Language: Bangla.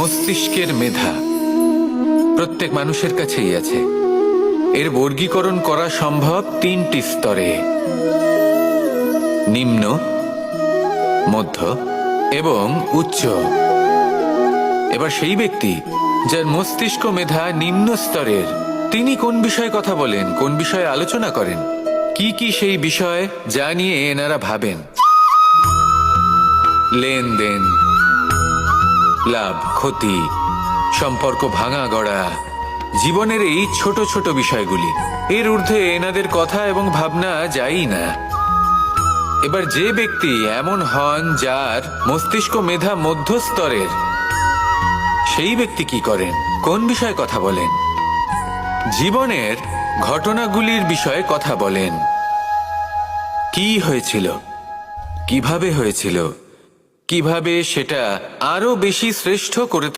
মস্তিষ্কের মেধা প্রত্যেক মানুষের কাছেই আছে। এর বর্গীকরণ করা সম্ভব তিনটি স্তরে: নিম্ন, মধ্য এবং উচ্চ। এবার সেই ব্যক্তি যার মস্তিষ্ক মেধা নিম্ন স্তরের, তিনি কোন বিষয়ে কথা বলেন, কোন বিষয়ে আলোচনা করেন, কি কি সেই বিষয় যা নিয়ে এনারা ভাবেন? লেনদেন, লাভ ক্ষতি, সম্পর্ক ভাঙা গড়া, জীবনের এই ছোট ছোট বিষয়গুলি। এর ঊর্ধ্বে এনাদের কথা এবং ভাবনা যায়ই না। এবার যে ব্যক্তি এমন হন যার মস্তিষ্ক মেধা মধ্যস্তরের, সেই ব্যক্তি কি করেন, কোন বিষয়ে কথা বলেন? জীবনের ঘটনাগুলির বিষয়ে কথা বলেন। কি হয়েছিল, কিভাবে হয়েছিল, কিভাবে সেটা আরো বেশি শ্রেষ্ঠ করে